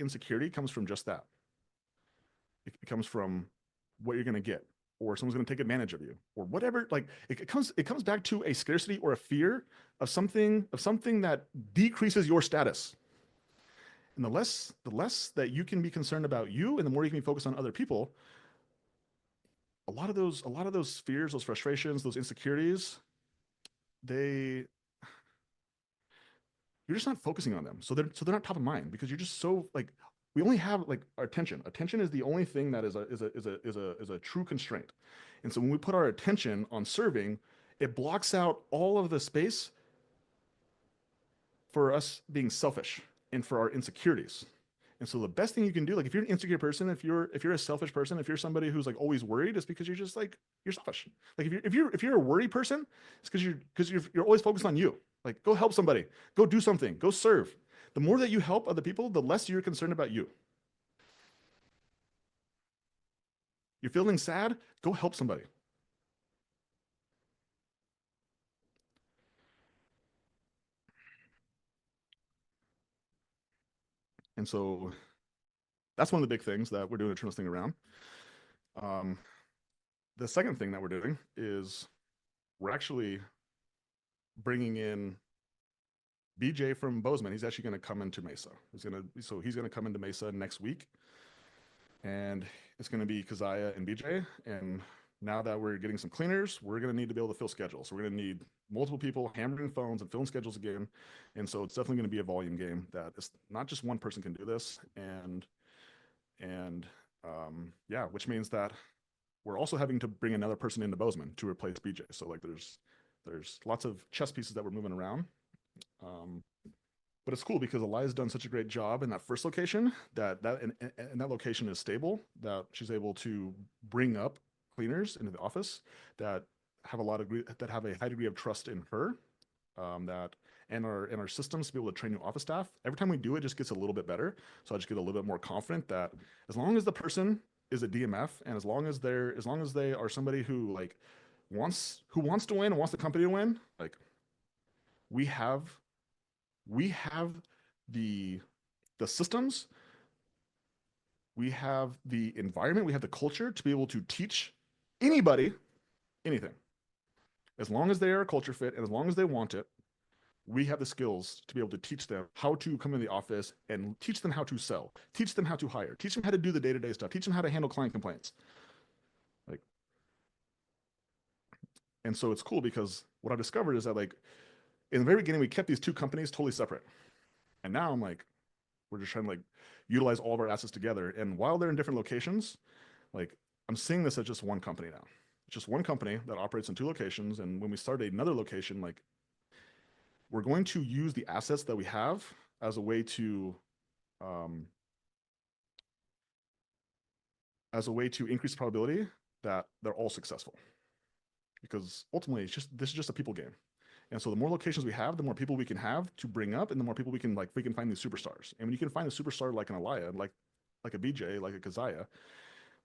S1: insecurity comes from just that. It comes from what you're going to get, or someone's going to take advantage of you, or whatever. Like it comes back to a scarcity or a fear of something that decreases your status. And the less that you can be concerned about you, and the more you can be focused on other people, a lot of those fears, those frustrations, those insecurities, they you're just not focusing on them. So they're not top of mind because you're just so like we only have like our attention. Attention is the only thing that is a true constraint. And so when we put our attention on serving, it blocks out all of the space for us being selfish and for our insecurities. And so the best thing you can do, like if you're an insecure person, if you're a selfish person, if you're somebody who's like always worried, it's because you're just like you're selfish. Like if you're a worry person, it's because you're always focused on you. Like go help somebody, go do something, go serve. The more that you help other people, the less you're concerned about you. You're feeling sad, go help somebody. And so that's one of the big things that we're doing to turn this thing around. Um, the second thing that we're doing is we're actually bringing in BJ from Bozeman. He's actually going to come into Mesa. He's going to come into Mesa next week, and it's going to be Keziah and BJ. And now that we're getting some cleaners, we're going to need to be able to fill schedules. So we're going to need multiple people hammering phones and filling schedules again. And so it's definitely going to be a volume game that it's not just one person can do this. And yeah, which means that we're also having to bring another person into Bozeman to replace BJ. So like there's lots of chess pieces that we're moving around. Um, but it's cool because Eliza's done such a great job in that first location and that location is stable that she's able to bring up cleaners into the office that have a high degree of trust in her, that and our systems to be able to train new office staff. Every time we do it, just gets a little bit better. So I just get a little bit more confident that as long as the person is a DMF and as long as they are somebody who like wants to win and wants the company to win, like we have we have the systems, we have the environment, we have the culture to be able to teach anybody anything. As long as they are a culture fit and as long as they want it, we have the skills to be able to teach them how to come in the office and teach them how to sell, teach them how to hire, teach them how to do the day-to-day stuff, teach them how to handle client complaints. Like, and so it's cool because what I discovered is that like in the very beginning we kept these two companies totally separate. And now I'm like, We're just trying to like utilize all of our assets together. And while they're in different locations, like I'm seeing this as just one company now. It's just one company that operates in two locations. And when we start another location, like we're going to use the assets that we have as a way to um, increase the probability that they're all successful. Because ultimately, this is just a people game. And so the more locations we have, the more people we can have to bring up, and the more people we can find these superstars. And when you can find a superstar like an Aliyah, like a BJ, like a Keziah,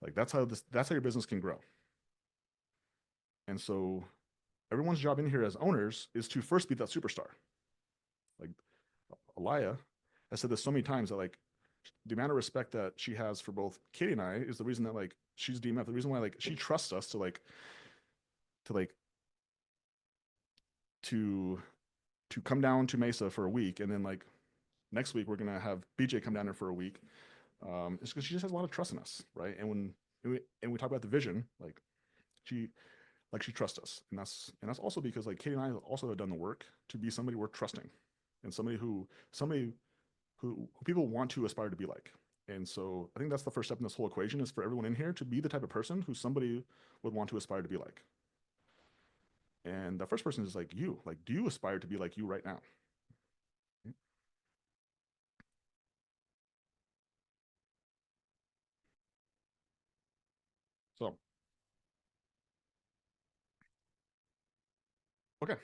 S1: like that's how your business can grow. And so everyone's job in here as owners is to first be that superstar. Like Aliyah has said this so many times that like the amount of respect that she has for both Katie and I is the reason that like she's DMF. The reason why like she trusts us to come down to Mesa for a week, and then like next week we're gonna have BJ come down there for a week. It's because she just has a lot of trust in us, right? And when we talk about the vision, she she trusts us, and that's also because like Katie and I also have done the work to be somebody worth trusting, and somebody who people want to aspire to be like. And so I think that's the first step in this whole equation, is for everyone in here to be the type of person who somebody would want to aspire to be like. And the first person is like you. Like, do you aspire to be like you right now? So, okay.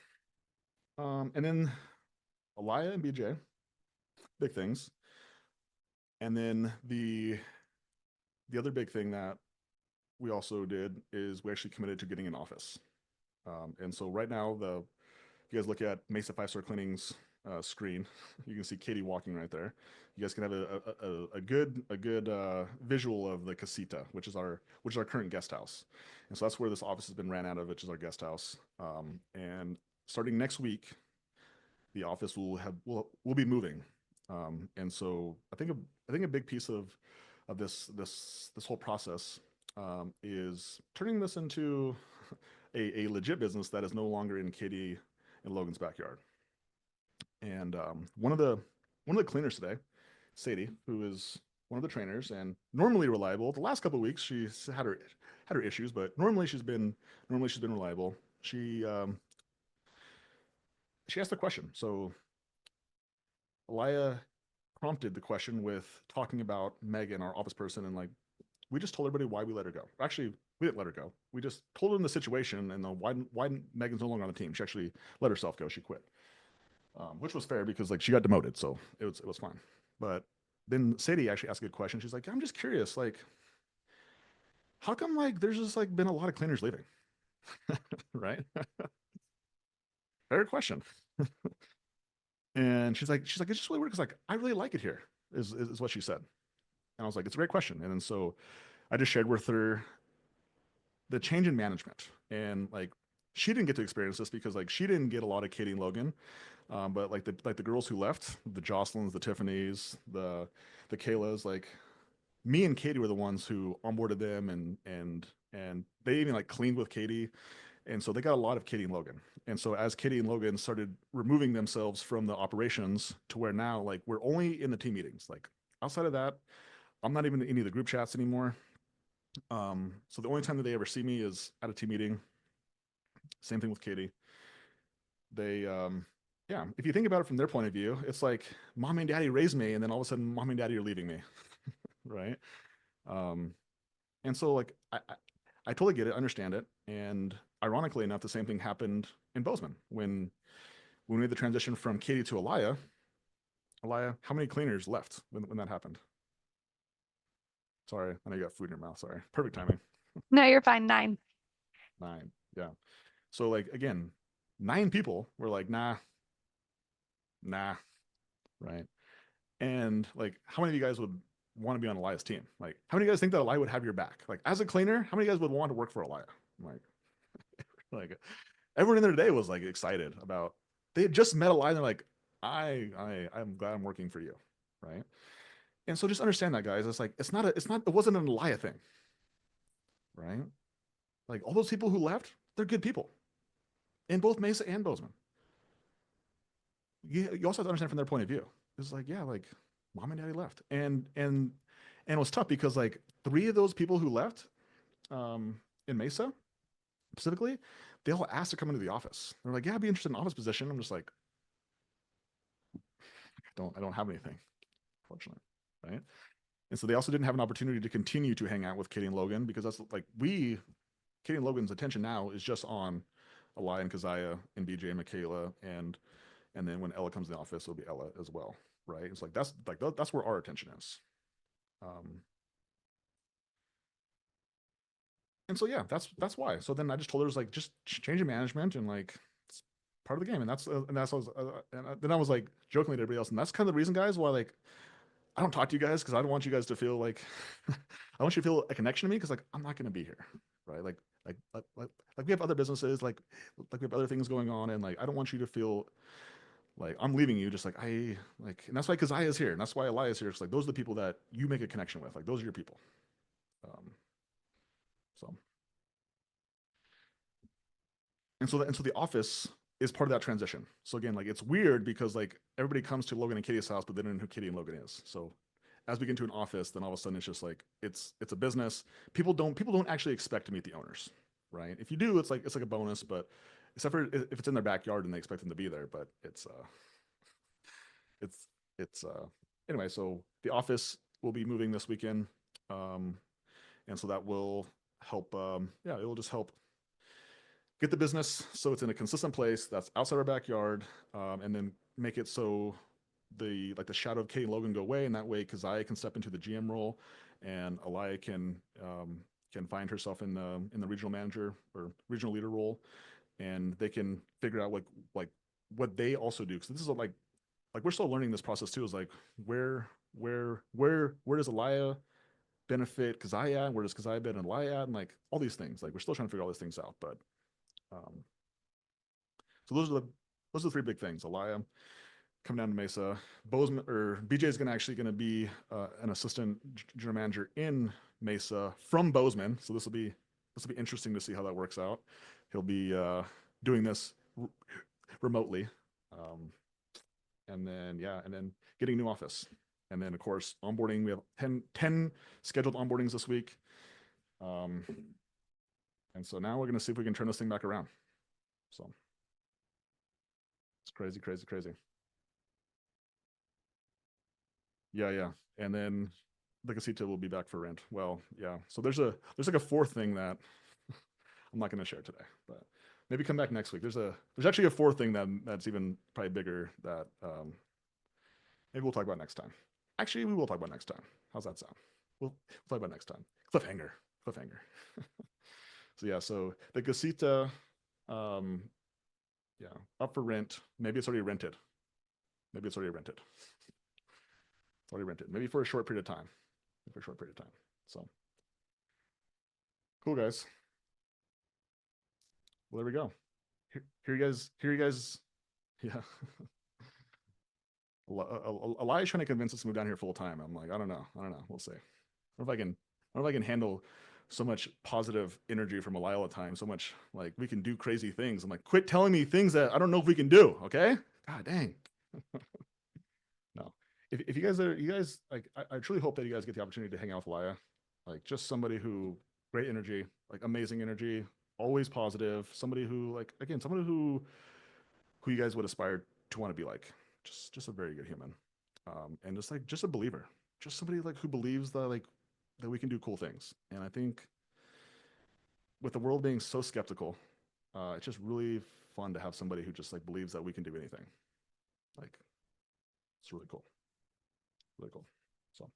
S1: And then Aliyah and BJ, big things. And then the other big thing that we also did is we actually committed to getting an office. And so right now, you guys look at Mesa 5-Star Cleaning's screen, you can see Katie walking right there. You guys can have a good visual of the casita, which is our current guest house. And so that's where this office has been ran out of, which is our guest house. And starting next week, the office will be moving. And so I think a big piece of this whole process is turning this into a legit business that is no longer in Katie and Logan's backyard. And one of the cleaners today, Sadie, who is one of the trainers and normally reliable. The last couple of weeks she's had her issues, but normally she's been reliable. She asked the question. So Aliyah prompted the question with talking about Megan, our office person, and like we just told everybody why we let her go. Actually, we didn't let her go. We just told them the situation and the why Megan's no longer on the team. She actually let herself go. She quit, which was fair because like she got demoted, so it was fine. But then Sadie actually asked a good question. She's like, I'm just curious, like, how come like there's just like been a lot of cleaners leaving, right? Fair question. And she's like, it's just really weird because like I really like it here, is what she said. And I was like, it's a great question. And then so I just shared with her the change in management, and like she didn't get to experience this because like she didn't get a lot of Katie and Logan, but like the girls who left, the Jocelyn's, the Tiffany's, the Kayla's, like me and Katie were the ones who onboarded them, and they even like cleaned with Katie, and so they got a lot of Katie and Logan. And so as Katie and Logan started removing themselves from the operations to where now like we're only in the team meetings, like outside of that, I'm not even in any of the group chats anymore. So the only time that they ever see me is at a team meeting. Same thing with Katie. They, yeah, if you think about it from their point of view, it's like mom and daddy raised me, and then all of a sudden, mom and daddy are leaving me, right? Um, and so like I totally get it, understand it, and ironically enough, the same thing happened in Bozeman when we made the transition from Katie to Aliyah. Aliyah, how many cleaners left when that happened? Sorry, I know you got food in your mouth. Sorry, perfect timing.
S2: No, you're fine. 9.
S1: 9. Yeah. So like again, 9 people were like, nah, right? And like, how many of you guys would want to be on Aliyah's team? Like, how many of you guys think that Aliyah would have your back? Like, as a cleaner, how many of you guys would want to work for Aliyah? Like, like everyone in there today was like excited about. They had just met Aliyah. And they're like, I'm glad I'm working for you, right? And so just understand that, guys. It's like it wasn't an Aliyah thing, right? Like all those people who left, they're good people in both Mesa and Bozeman. You also have to understand from their point of view. It's like, yeah, like mom and daddy left, and it was tough because like three of those people who left in Mesa specifically, they all asked to come into the office. They're like, "Yeah, I'd be interested in an office position." I'm just like, I don't have anything, fortunately, right? And so they also didn't have an opportunity to continue to hang out with Katie and Logan because that's like Katie and Logan's attention now is just on Eli and Keziah and BJ and Michaela, and then when Ella comes in the office, it'll be Ella as well, right? It's like that's where our attention is. Um, and so yeah, that's why. So then I just told her, like, just change the management, and like it's part of the game, and that's then I was like jokingly to everybody else, and that's kind of the reason, guys, why like I don't talk to you guys because I don't want you guys to feel like I want you to feel a connection to me because like I'm not going to be here, right? Like we have other businesses, like we have other things going on, and like I don't want you to feel like I'm leaving you. Just like I like, and that's why Keziah is here, and that's why Eli is here. It's like those are the people that you make a connection with. Like those are your people. Um, so and so the office is part of that transition. So again, like it's weird because like everybody comes to Logan and Katie's house, but they don't know who Katie and Logan is. So as we get into an office, then all of a sudden it's just like it's a business. People don't actually expect to meet the owners, right? If you do, it's like a bonus, but except for if it's in their backyard and they expect them to be there. But it's it's anyway. So the office will be moving this weekend, um, and so that will help. Yeah, it will just help get the business so it's in a consistent place that's outside our backyard, and then make it so the shadow of Katie and Logan go away, and that way Keziah can step into the GM role, and Aliyah can find herself in the regional manager or regional leader role, and they can figure out like what they also do, because this is like we're still learning this process too. Is like where does Aliyah benefit Keziah? Where does Keziah benefit Aliyah? And like all these things, like we're still trying to figure all these things out, but um, so those are the three big things. Aliyah coming down to Mesa. Bozeman or BJ is going to be an assistant general manager in Mesa from Bozeman. So this will be interesting to see how that works out. He'll be doing this remotely, um, and then getting a new office, and then of course onboarding. We have 10 scheduled onboardings this week, um, and so now we're going to see if we can turn this thing back around. So it's crazy, crazy, crazy. Yeah, yeah. And then the casita will be back for rent. Well, yeah. So there's like a fourth thing that I'm not going to share today, but maybe come back next week. There's actually a fourth thing that's even probably bigger that maybe we'll talk about next time. Actually, we will talk about next time. How's that sound? We'll talk about next time. Cliffhanger, cliffhanger. So yeah, so the casita, um, yeah, up for rent. Maybe it's already rented. Maybe it's already rented. It's already rented. Maybe for a short period of time. For a short period of time. So cool, guys. Well, there we go. Here you guys. Here you guys. Yeah. Eli's trying to convince us to move down here full time. I'm like, I don't know. I don't know. We'll see. I don't know if I can. I don't know if I can handle so much positive energy from Eli all the time. So much like we can do crazy things. I'm like, quit telling me things that I don't know if we can do. Okay. God dang. No. If you guys like, I truly hope that you guys get the opportunity to hang out with Elia. Like just somebody who great energy, like amazing energy, always positive. Somebody who like again, somebody who you guys would aspire to want to be like. Just a very good human, and just a believer, just somebody like who believes that we can do cool things. And I think with the world being so skeptical, it's just really fun to have somebody who just like believes that we can do anything. Like it's really cool, really cool. So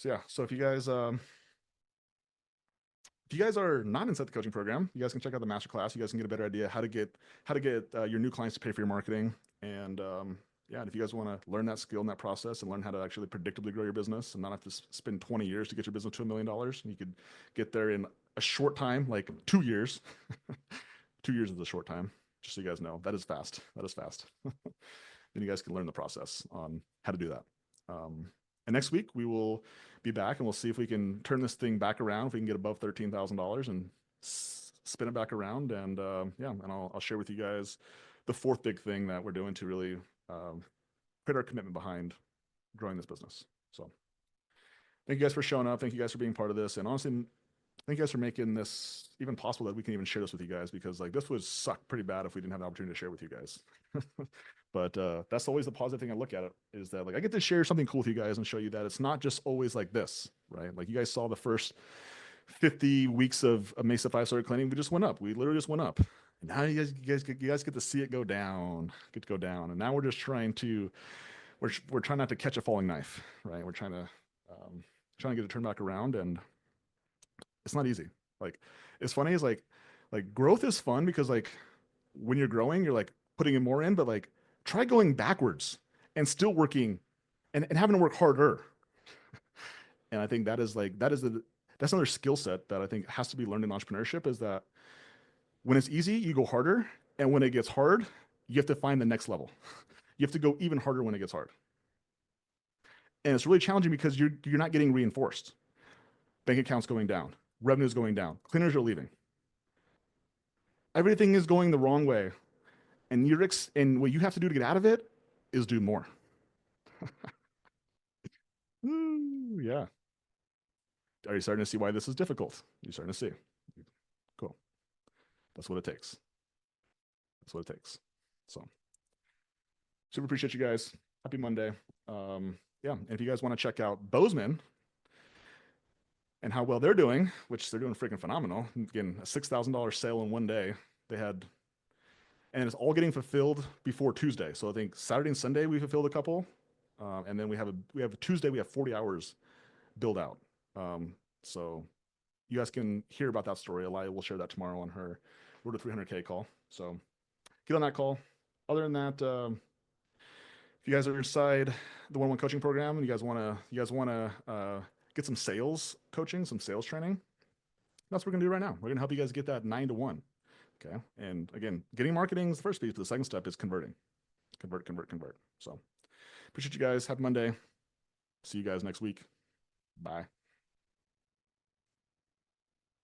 S1: yeah, so if you guys are not inside the coaching program, you guys can check out the masterclass. You guys can get a better idea how to get your new clients to pay for your marketing. And yeah, and if you guys want to learn that skill and that process and learn how to actually predictably grow your business and not have to spend 20 years to get your business to $1 million, you could get there in a short time, like 2 years. 2 years is a short time, just so you guys know. That is fast. That is fast. Then you guys can learn the process on how to do that. And next week we will be back and we'll see if we can turn this thing back around, if we can get above $13,000 and spin it back around. And yeah, and I'll share with you guys the fourth big thing that we're doing to really create our commitment behind growing this business. So thank you guys for showing up. Thank you guys for being part of this. And honestly, thank you guys for making this even possible that we can even share this with you guys, because like this would suck pretty bad if we didn't have the opportunity to share with you guys. But that's always the positive thing I look at it, is that like I get to share something cool with you guys and show you that it's not just always like this, right? Like you guys saw the first 50 weeks of Mesa 5 started cleaning, we just went up. We literally just went up. And now you guys get to see it go down, get to go down. And now we're just trying to, we're trying not to catch a falling knife, right? We're trying to get it turned back around, and it's not easy. Like it's funny is like growth is fun because like when you're growing, you're like putting in more in, but like try going backwards and still working and having to work harder. And I think that's another skill set that I think has to be learned in entrepreneurship, is that when it's easy, you go harder. And when it gets hard, you have to find the next level. You have to go even harder when it gets hard. And it's really challenging because you're not getting reinforced. Bank accounts going down, revenues going down, cleaners are leaving. Everything is going the wrong way. And what you have to do to get out of it is do more. Ooh, yeah. Are you starting to see why this is difficult? You're starting to see. Cool. That's what it takes. That's what it takes. So super appreciate you guys. Happy Monday. Yeah. And if you guys want to check out Bozeman and how well they're doing, which they're doing freaking phenomenal. Again, a $6,000 sale in one day. They had, and it's all getting fulfilled before Tuesday. So I think Saturday and Sunday we fulfilled a couple, and then we have a Tuesday. We have 40 hours build out. So you guys can hear about that story. Elia will share that tomorrow on her Road to 300K call. So get on that call. Other than that, if you guys are inside the one-on-one coaching program and you guys want to get some sales coaching, some sales training, that's what we're gonna do right now. We're gonna help you guys get that 9 to 1. Okay. And again, getting marketing is the first piece, but the second step is converting. Convert. So appreciate you guys. Happy Monday. See you guys next week. Bye.